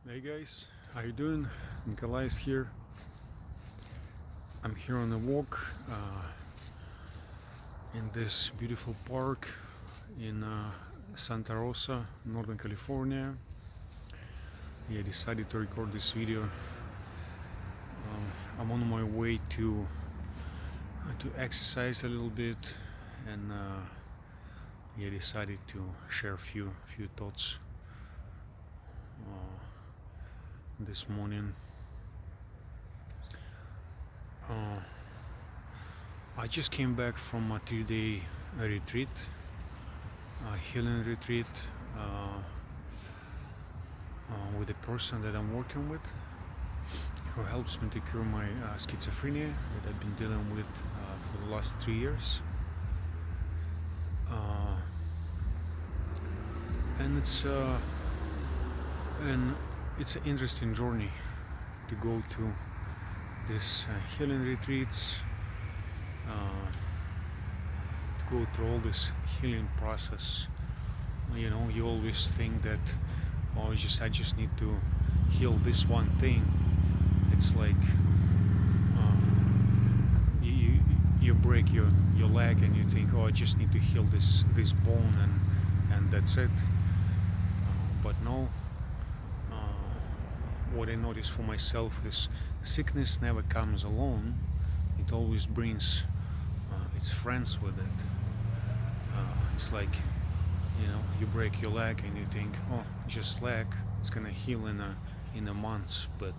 Hey guys, how you doing? Nikolai is here. I'm here on a walk in this beautiful park in Santa Rosa, Northern California. I decided to record this video. I'm on my way to exercise a little bit, and I decided to share a few thoughts this morning. Uh, I just came back from a 3-day retreat, a healing retreat uh, with a person that I'm working with, who helps me to cure my schizophrenia that I've been dealing with for the last 3 years. Uh, and it's an interesting journey to go to this healing retreats, uh, to go through all this healing process. You always think that, oh, I just need to heal this one thing. It's like you you break your leg and you think, oh, I just need to heal this bone and that's it. But no. What I notice for myself is sickness never comes alone. It always brings its friends with it. It's like, you break your leg and you think, oh, just leg, it's gonna heal in a month. But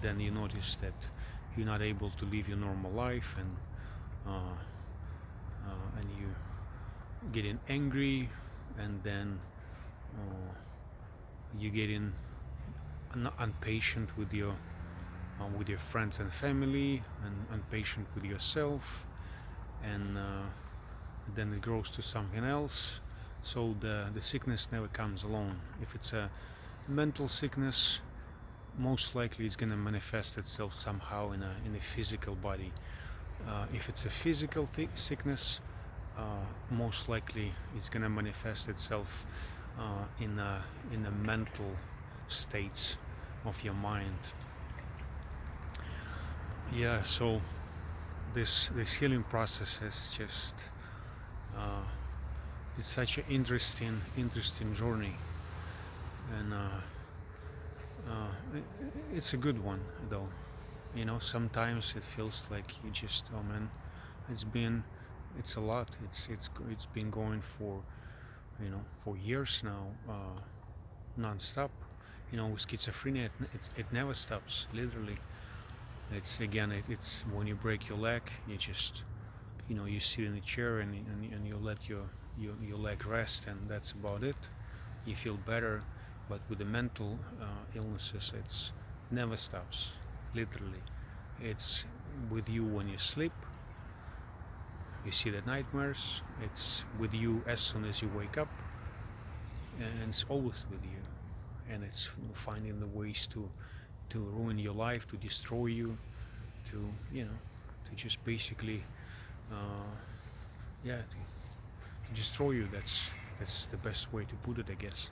then you notice that you're not able to live your normal life, and you getting angry, and then you getting impatient with your friends and family, and impatient with yourself, and then it grows to something else. So the sickness never comes alone. If it's a mental sickness, most likely it's going to manifest itself somehow in a physical body. If it's a physical sickness, most likely it's going to manifest itself in a mental states of your mind. Yeah, so this healing process is just it's such an interesting journey, and it's a good one though. Sometimes it feels like you just, oh man, it's been it's a lot. It's been going for years now, non-stop. With schizophrenia, it never stops, literally. It's when you break your leg, you just, you sit in a chair, and you let your leg rest, and that's about it. You feel better. But with the mental illnesses, it's never stops, literally. It's with you when you sleep, you see the nightmares. It's with you as soon as you wake up, and it's always with you. And it's finding the ways to ruin your life, to destroy you, to to just basically uh, to destroy you. That's the best way to put it, I guess.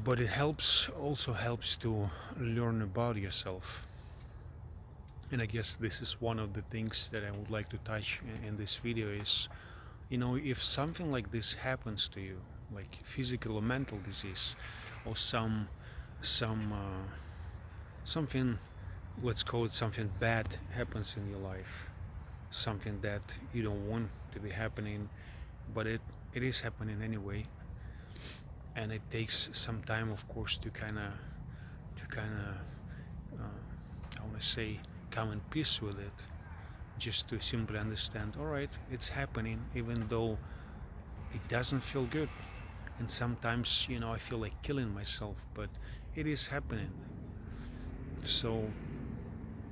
But it also helps to learn about yourself. And I guess this is one of the things that I would like to touch in this video is, if something like this happens to you, like physical or mental disease, or some something, let's call it something bad, happens in your life, something that you don't want to be happening, but it is happening anyway, and it takes some time, of course, to kind of I want to say, come in peace with it, just to simply understand, all right, it's happening, even though it doesn't feel good. And sometimes, I feel like killing myself, but it is happening. So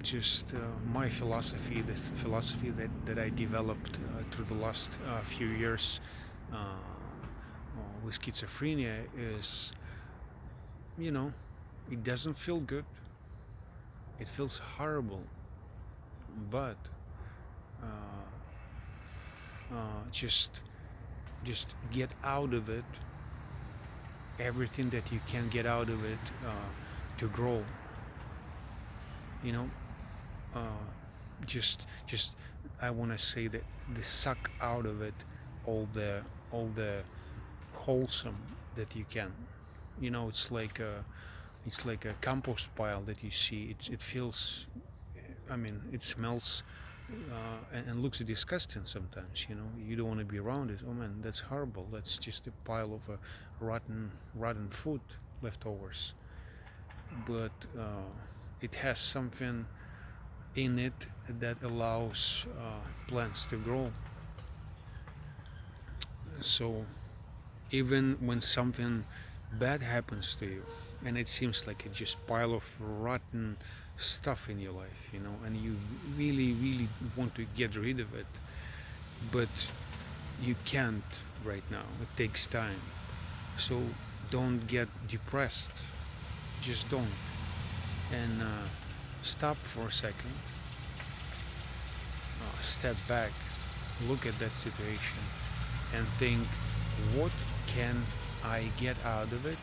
just my philosophy, the philosophy that I developed through the last few years with schizophrenia is, you know, it doesn't feel good. It feels horrible, but just get out of it everything that you can get out of it to grow. You know, uh, just I want to say that they suck out of it all the wholesome that you can. You know, it's like a compost pile that you see. It feels, I mean, it smells and looks disgusting sometimes. You know, you don't want to be around it. Oh man, that's horrible. That's just a pile of rotten food leftovers. But it has something in it that allows plants to grow. So even when something bad happens to you, and it seems like a just pile of rotten stuff in your life, you know, and you really want to get rid of it, but you can't right now. It takes time. So don't get depressed. Just don't. And stop for a second, step back, look at that situation, and think, what can I get out of it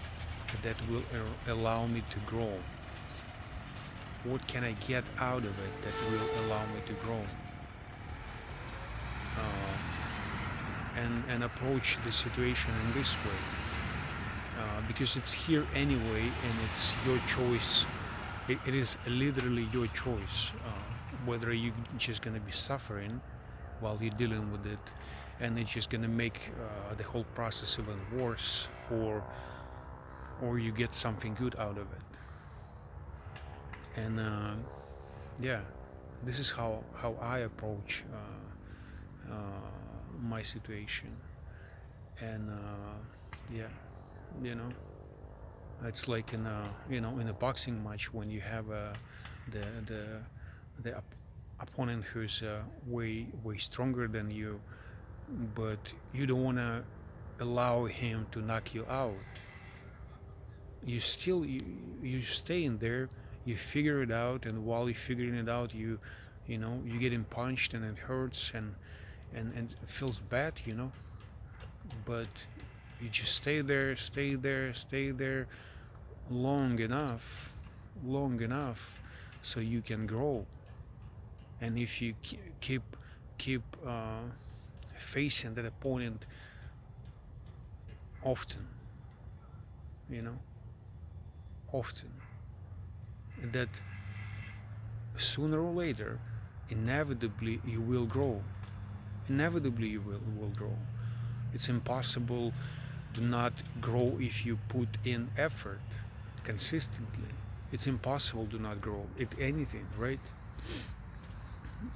that will allow me to grow? What can I get out of it that will allow me to grow? And approach the situation in this way, because it's here anyway, and it's your choice. It is literally your choice, whether you're just gonna be suffering while you're dealing with it, and it's just gonna make the whole process even worse, or you get something good out of it. And yeah, this is how I approach my situation. And yeah, you know, it's like in a, you know, in a boxing match when you have the the the opponent who's way stronger than you, but you don't want to allow him to knock you out. You still you stay in there, you figure it out, and while you're figuring it out, you know, you getting punched and it hurts, and it feels bad, you know, but you just stay there long enough, long enough, so you can grow. And if you keep facing that opponent often, you know, often, that sooner or later, inevitably you will grow. Inevitably you will grow. It's impossible to not grow if you put in effort consistently. It's impossible to not grow at anything, right?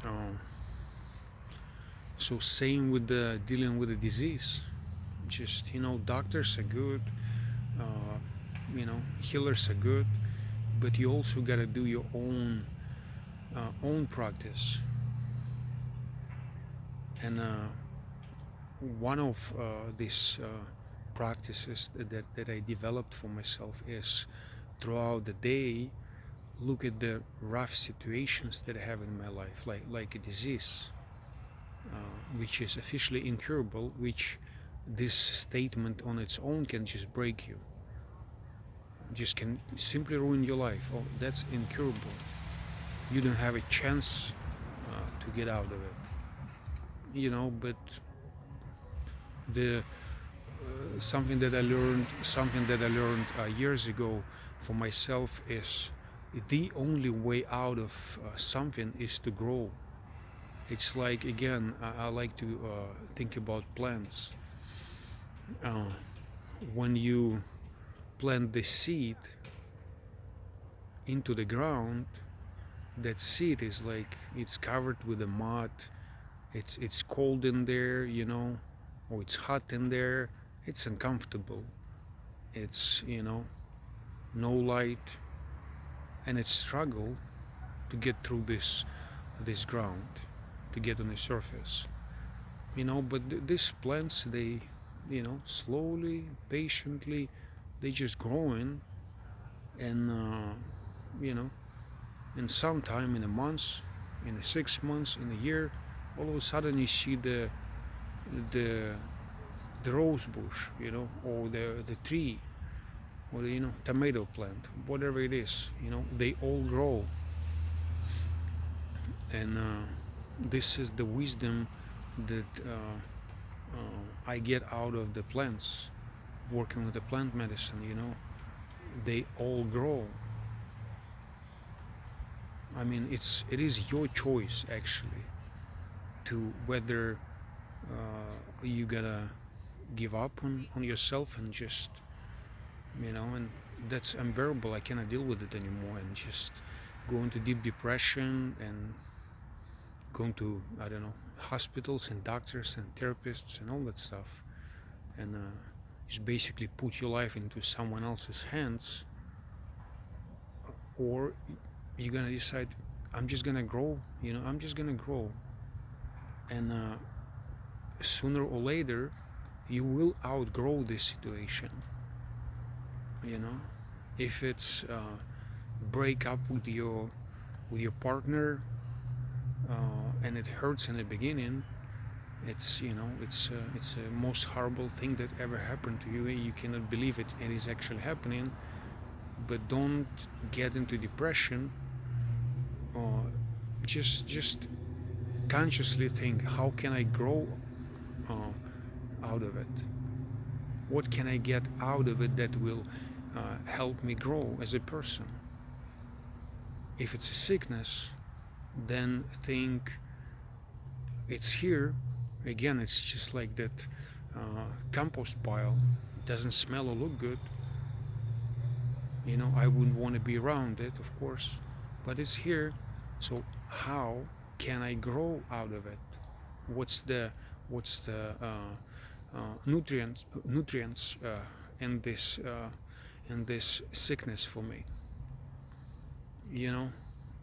Um, so same with the dealing with the disease. Just, you know, doctors are good, uh, you know, healers are good, but you also got to do your own practice. And one of these practices that I developed for myself is, throughout the day, look at the rough situations that I have in my life, like a disease, which is officially incurable, which this statement on its own can just break you, just can simply ruin your life. Oh, that's incurable. You don't have a chance to get out of it, you know. But the something that I learned years ago for myself is, the only way out of something is to grow. It's like, again, I like to think about plants. Uh, when you plant the seed into the ground, that seed is like, it's covered with the mud. It's cold in there, you know, or it's hot in there. It's uncomfortable. It's, you know, no light, and it's struggle to get through this ground, to get on the surface, you know. But these plants, they, you know, slowly, patiently, they just growing, and you know, in some time, in a month, in a 6 months, in a year, all of a sudden you see the the rose bush, you know, or the tree, or tomato plant, whatever it is, they all grow. And this is the wisdom that I get out of the plants, working with the plant medicine. They all grow. I mean, it is your choice actually to whether you gotta give up on yourself and just and that's unbearable. I cannot deal with it anymore, and just go into deep depression and going to, I don't know, hospitals and doctors and therapists and all that stuff, and just basically put your life into someone else's hands. Or you're gonna decide, I'm just gonna grow. I'm just gonna grow, and sooner or later you will outgrow this situation. If it's break up with your partner, and it hurts in the beginning, it's the most horrible thing that ever happened to you. You cannot believe it is actually happening. But don't get into depression, or just consciously think, how can I grow out of it? What can I get out of it that will help me grow as a person? If it's a sickness, then think, it's here again. It's just like that compost pile. It doesn't smell or look good. I wouldn't want to be around it, of course, but it's here. So how can I grow out of it? What's the nutrients in this sickness for me?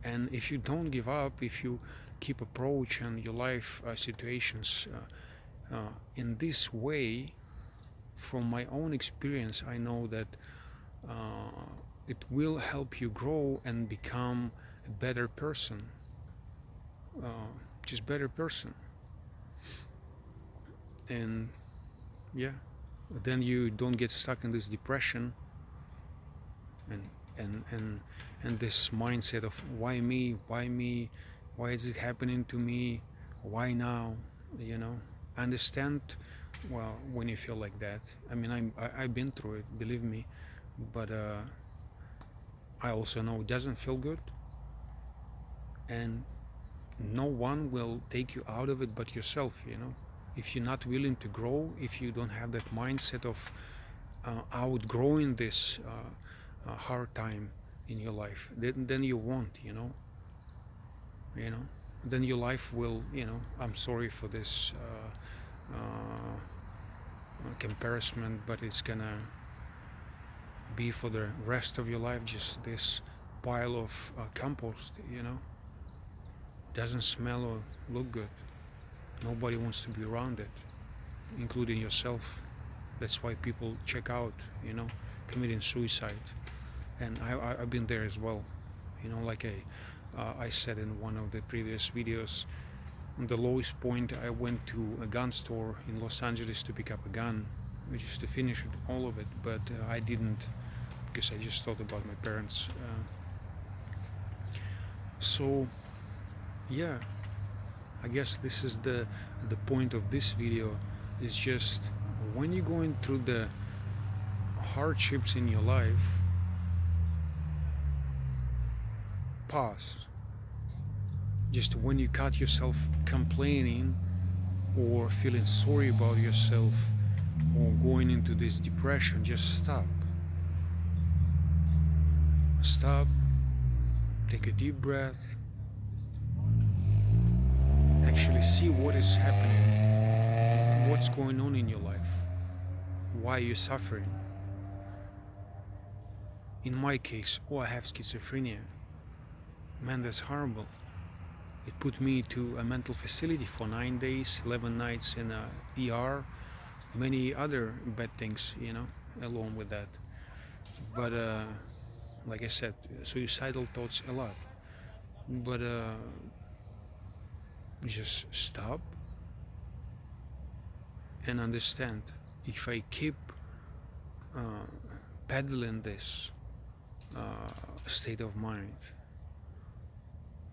And if you don't give up, if you keep approaching your life situations in this way, from my own experience, I know that it will help you grow and become a better person, just better person. And yeah, then you don't get stuck in this depression and this mindset of why me, why is it happening to me, why now? Understand, well, when you feel like that. I mean, I've been through it, believe me. But I also know it doesn't feel good, and no one will take you out of it but yourself. If you're not willing to grow, if you don't have that mindset of outgrowing this hard time in your life, then you won't. Then your life will, I'm sorry for this comparison, but it's gonna be for the rest of your life just this pile of compost. Doesn't smell or look good. Nobody wants to be around it, including yourself. That's why people check out, committing suicide. And I've been there as well. Like I said in one of the previous videos, on the lowest point, I went to a gun store in Los Angeles to pick up a gun, which is to finish it, all of it. But I didn't, because I just thought about my parents. So yeah, I guess this is the point of this video. Is just when you're going through the hardships in your life, pause. Just when you cut yourself complaining or feeling sorry about yourself or going into this depression, just stop. Stop, take a deep breath, actually see what is happening, what's going on in your life, why you're suffering. In my case, I have schizophrenia. Man, that's horrible. It put me to a mental facility for 9 days, 11 nights in a ER, many other bad things, along with that. But like I said, suicidal thoughts a lot. But just stop and understand. If I keep peddling this state of mind,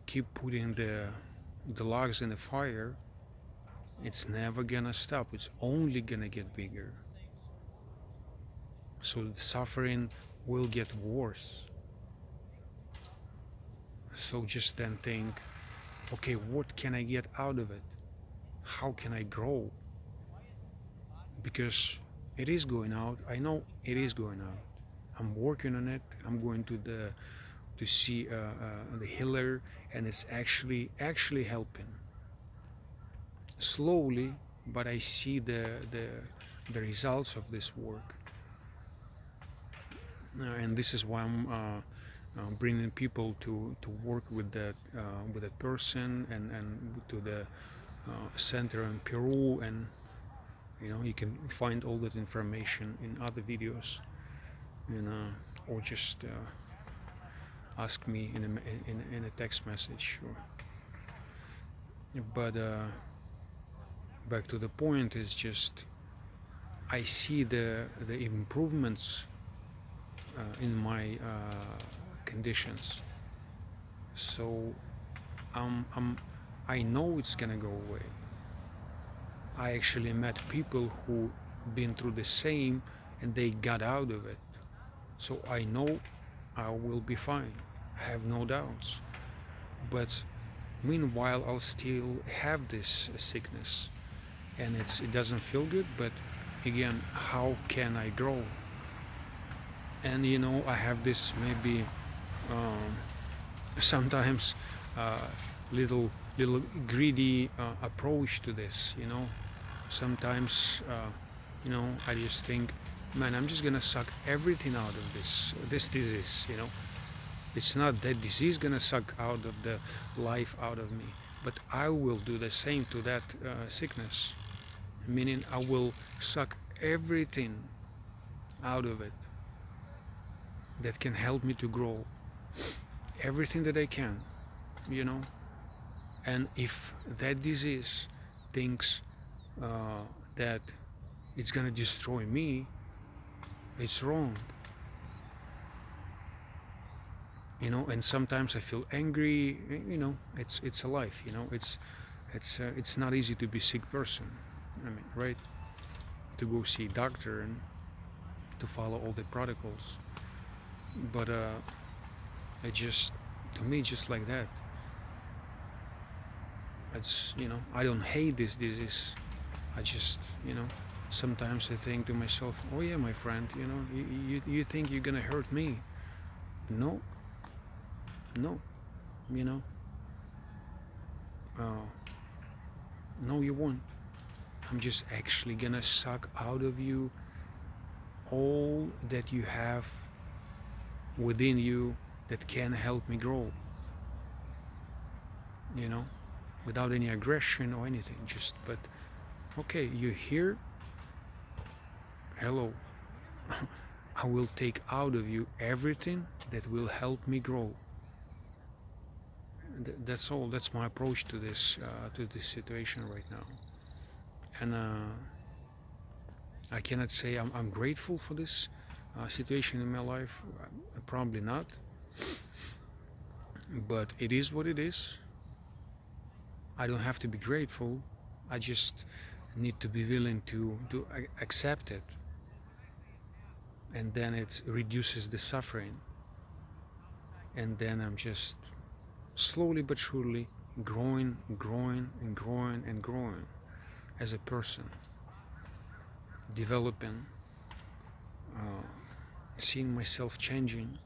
keep putting the logs in the fire, it's never gonna stop. It's only gonna get bigger. So the suffering will get worse. So just then think, okay, what can I get out of it? How can I grow? Because it is going out. I know it is going out. I'm working on it. I'm going to see the healer, and it's actually helping. Slowly, but I see the results of this work, and this is why I'm bringing people to work with that person, and to the center in Peru, and you can find all that information in other videos, and or just ask me in a text message. But back to the point is just I see the improvements in my conditions. So I know it's gonna go away. I actually met people who been through the same and they got out of it. So I know I will be fine. I have no doubts. But meanwhile, I'll still have this sickness, and it doesn't feel good. But again, how can I grow? And I have this maybe sometimes little greedy approach to this. Sometimes I just think, man, I'm just gonna suck everything out of this disease. It's not that disease gonna suck out of the life out of me, but I will do the same to that sickness, meaning I will suck everything out of it that can help me to grow, everything that I can, and if that disease thinks that it's gonna destroy me, it's wrong. And sometimes I feel angry. It's a life. It's not easy to be sick person. I mean, right? To go see a doctor and to follow all the protocols. But to me, just like that. It's I don't hate this disease. I just sometimes I think to myself, oh yeah, my friend, you think you're gonna hurt me? No, no, no, you won't. I'm just actually gonna suck out of you all that you have within you that can help me grow, without any aggression or anything. But okay, you're here, hello. I will take out of you everything that will help me grow. That's all. That's my approach to this situation right now. And I cannot say I'm grateful for this situation in my life. Probably not. But it is what it is. I don't have to be grateful. I just need to be willing to accept it. And then it reduces the suffering. And then I'm just slowly but surely growing as a person, developing, seeing myself changing.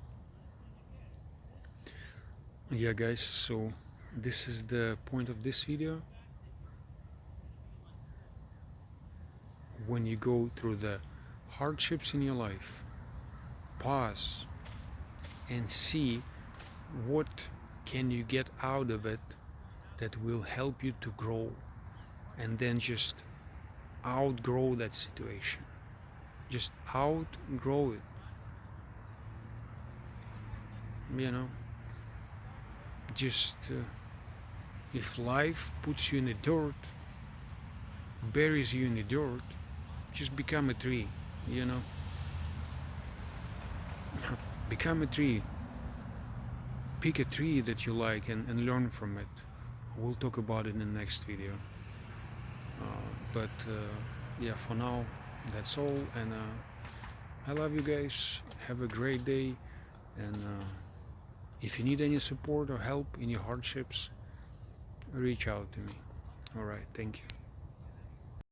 Yeah, guys, so this is the point of this video. When you go through the hardships in your life, pause and see what can you get out of it that will help you to grow, and then just outgrow that situation. Just outgrow it. Just if life puts you in the dirt, buries you in the dirt, just become a tree. Become a tree. Pick a tree that you like and learn from it. We'll talk about it in the next video. But yeah, for now, that's all. And I love you guys. Have a great day. And if you need any support or help in your hardships, reach out to me. Alright, thank you.